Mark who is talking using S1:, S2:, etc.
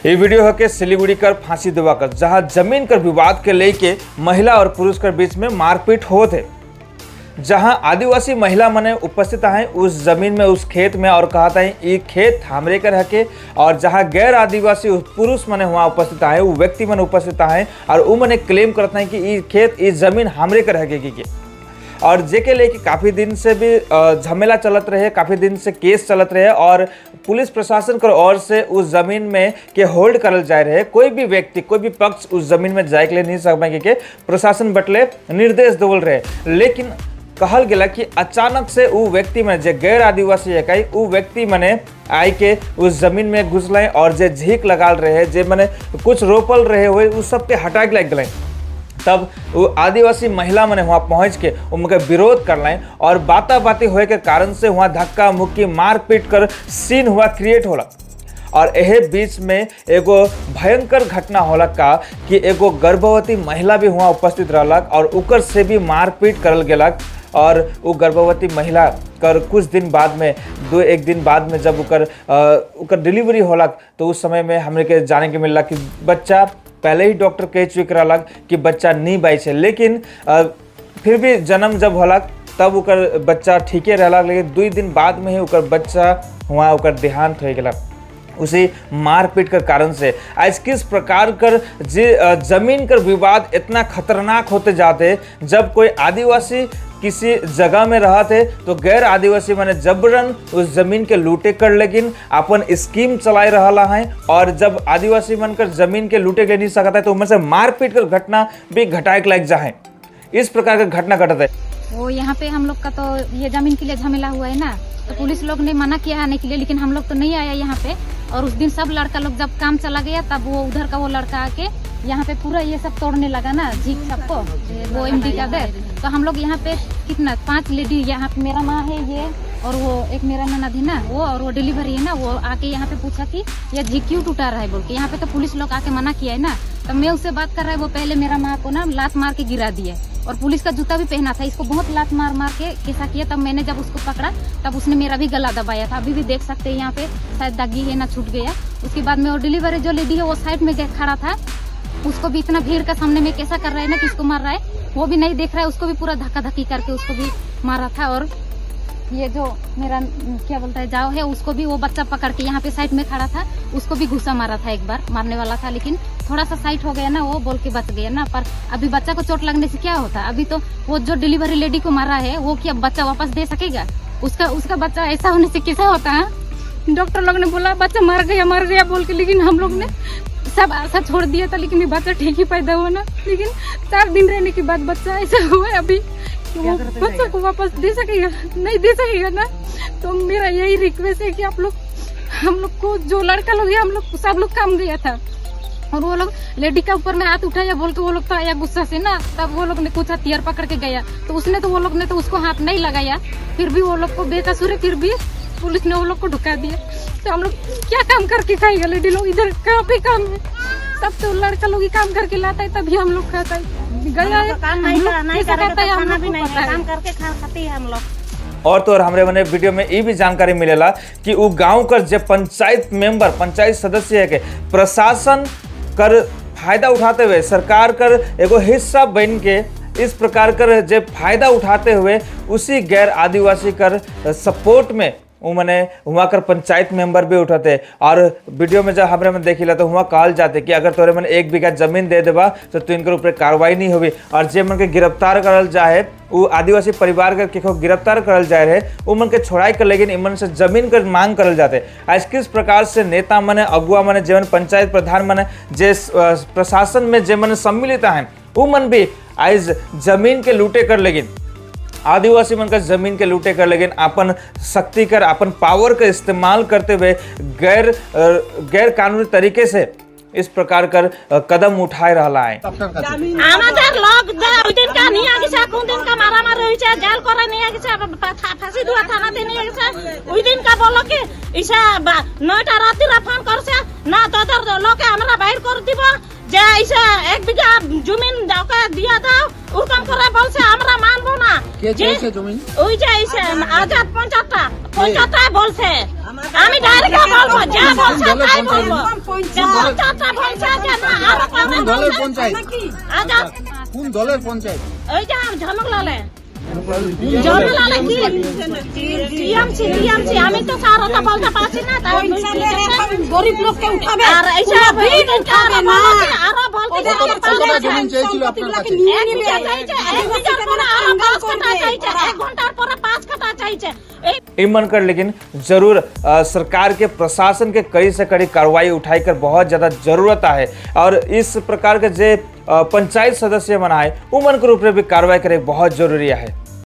S1: ये वीडियो है कि सिलीगुड़ी कर फांसी दिवाकर जहां जमीन कर विवाद के लेके महिला और पुरुष के बीच में मारपीट हो थे, जहां आदिवासी महिला मने उपस्थित है उस जमीन में उस खेत में और कहा था ये खेत हमरे कर हके, और जहां गैर आदिवासी पुरुष मने वहाँ उपस्थित है वो व्यक्ति मने उपस्थित है और वो मने क्लेम करते हैं कि ये खेत ये जमीन हमरे कर हके की। और जेके लेके काफ़ी दिन से भी झमेला चलत रहे, काफ़ी दिन से केस चलत रहे और पुलिस प्रशासन की ओर से उस ज़मीन में के होल्ड करल जाए रहे। कोई भी व्यक्ति कोई भी पक्ष उस ज़मीन में जाए के लिए नहीं सकेंगे के प्रशासन बटले निर्देश देवल रहे। लेकिन कहल गया कि अचानक से वो व्यक्ति में जे गैर आदिवासी है वो व्यक्ति मने आई के उस जमीन में घुसलें और जे झीक लगाल रहे जे मने कुछ रोपल रहे हुए उस सब के हटा के लग गए। तब वो आदिवासी महिला मने वहाँ पहुँच के उनके विरोध कर लें और बाता बाती होए के कारण से वहाँ धक्का मुक्की मारपीट कर सीन हुआ क्रिएट होला। और यह बीच में एगो भयंकर घटना होला का कि एगो गर्भवती महिला भी वहाँ उपस्थित रहलक और उकर से भी मारपीट करल गेलक। और वो गर्भवती महिला कर कुछ दिन बाद में एक दिन बाद में जब उकर डिलीवरी होलक तो उस समय में हमने के जाने के मिलला कि बच्चा पहले ही डॉक्टर कह चुक रहलक कि बच्चा नहीं बाई है, लेकिन फिर भी जन्म जब होलक तब उकर बच्चा ठीके रहलक, लेकिन 2 दिन बाद में ही उकर बच्चा वहाँ उकर देहांत हो गया उसी मारपीट के कारण से। आज किस प्रकार कर जमीन कर विवाद इतना खतरनाक होते जाते, जब कोई आदिवासी किसी जगह में रहा थे तो गैर आदिवासी माने जबरन उस जमीन के लूटे कर लेकिन अपन स्कीम चलाई रहा है, और जब आदिवासी बनकर जमीन के लूटे के नहीं सकता है तो उनमें से मारपीट कर घटना भी घटाए के लायक जाए। इस प्रकार का घटना घटता है।
S2: वो यहाँ पे हम लोग का तो ये जमीन के लिए झमेला हुआ है ना, तो पुलिस लोग ने मना किया आने के लिए, लेकिन हम लोग तो नहीं आया यहाँ पे। और उस दिन सब लड़का लोग जब काम चला गया तब वो उधर का वो लड़का आके यहाँ पे पूरा ये सब तोड़ने लगा ना झीक सबको, वो एमडी का दे। तो हम लोग यहाँ पे कितना 5 लेडी, यहाँ पे मेरा माँ है ये और वो एक मेरा ननद है ना वो, और वो डिलीवरी है ना, वो आके यहाँ पे पूछा कि ये झीक क्यों टूटा रहा है बोल के। यहाँ पे तो पुलिस लोग आके मना किया है ना, तब मैं उससे बात कर रहा है। वो पहले मेरा माँ को ना लात मार के गिरा दिया और पुलिस का जूता भी पहना था, इसको बहुत लात मार मार के कैसा किया। तब मैंने जब उसको पकड़ा तब उसने मेरा भी गला दबाया था, अभी भी देख सकते हैं यहाँ पे शायद दागी है ना, छूट गया। उसके बाद में वो डिलीवरी जो लेडी है वो साइड में खड़ा था, उसको भी इतना भीड़ का सामने में कैसा कर रहा है ना, किसको मार रहा है वो भी नहीं देख रहा है, उसको भी पूरा धक्का धक्की करके उसको भी मारा था। और ये जो मेरा क्या बोलता है जाओ है, उसको भी वो बच्चा पकड़ के यहाँ पे साइड में खड़ा था, उसको भी घुसा मारा था, एक बार मारने वाला था लेकिन थोड़ा सा साइड हो गया ना, वो बोल के बच गया ना। पर अभी बच्चा को चोट लगने से क्या होता, अभी तो वो जो डिलीवरी लेडी को मारा है वो क्या बच्चा वापस दे सकेगा? उसका बच्चा ऐसा होने से कैसा होता है? डॉक्टर लोग ने बोला बच्चा मर गया बोल के, लेकिन हम लोग ने सब आशा छोड़ दिया था, लेकिन ये बच्चा ठीक ही पैदा हुआ ना। लेकिन 4 दिन रहने के बाद बच्चा ऐसा हुआ है, अभी वो बच्चा को वापस दे सकेगा? नहीं दे सकेगा ना। तो मेरा यही रिक्वेस्ट है कि आप लोग, हम लोग को जो लड़का लोग है, हम लोग सब लोग काम गया था और वो लोग लेडी का ऊपर में हाथ उठाया बोल के वो लोग तो आया गुस्सा से ना, तब वो लोग ने कुछ हथियार पकड़ के गया तो उसने तो वो लोग ने तो उसको हाथ नहीं लगाया, फिर भी वो लोग को बेकसूर है, फिर भी पुलिस ने वो लोग को ढुका दिया। तो हम लोग क्या काम करके खाएगा? लेडी लोग इधर कहाँ पे काम है? सब तो लड़का लोग ही काम करके लाता है तभी हम लोग खाता है। गया है काम करके खाते हैं हम लोग।
S1: और तो और हमारे मैंने वीडियो में ये भी जानकारी मिलेला कि वो गांव कर जो पंचायत मेंबर पंचायत सदस्य है के प्रशासन कर फायदा उठाते हुए सरकार कर एगो हिस्सा बन के इस प्रकार कर जो फायदा उठाते हुए उसी गैर आदिवासी कर सपोर्ट में वो मैंने वहाँ कर पंचायत मेंबर भी उठाते। और वीडियो में जब हमारे में देखिला तो वहाँ कहल जाते कि अगर तोरे मैंने 1 बीघा जमीन दे देबा तो तू इनके ऊपर कार्रवाई नहीं होगी। और जे मन के गिरफ्तार करल जाए वो आदिवासी परिवार के केको गिरफ्तार करल जाए रहे वो मन के छोड़ाई कर, लेकिन इमन से जमीन कर मांग करल जाते। आज किस प्रकार से नेता मने अगुआ मने जेवन पंचायत प्रधान मने जे प्रशासन में जे मन सम्मिलित हैं वो मन भी आज जमीन के लूटे कर, लेकिन आदिवासी मन का जमीन के लूटे कर, लेकिन अपन शक्ति कर अपन पावर का इस्तेमाल करते हुए गैर कानूनी तरीके से इस प्रकार कर कदम उठाए रहा है।
S3: ऐसा 1 बीघा जमीन दिया था उकम करे बोल से हमरा मानबो ना के जमीन ओइ जे ऐसे आजाद पंचायत পঞ্চায়েত বলছে আমি ডাইরেক্ট বলবো যা বলছে তাই বলবো যে পঞ্চায়েত বলছে যে না আর
S4: কোন দলের পঞ্চায়েত?
S3: আচ্ছা
S4: কোন দলের পঞ্চায়েত?
S3: ওই যে ঝমকলালে ঝমকলালে কি টিএমসি আমি তো স্যার ওটা বলতে পারছি না তাই
S5: গরিব লোককে উঠাবে
S3: আর এইসব উঠাবে না আরো বলতে
S4: কতটা জমি চেয়েছিল আপনার কাছে?
S3: এক বিঘা চাইছে এক বিঘার পরে আরো 5 কাঠা চাইছে 1 ঘন্টার পরে 5 কাঠা চাইছে
S1: ये मानकर लेकिन जरूर सरकार के प्रशासन के कड़ी से कड़ी कार्रवाई उठाई कर बहुत ज़्यादा जरूरत है और इस प्रकार के जो पंचायत सदस्य बनाए वो मन के रूप में भी कार्रवाई करे बहुत जरूरी है।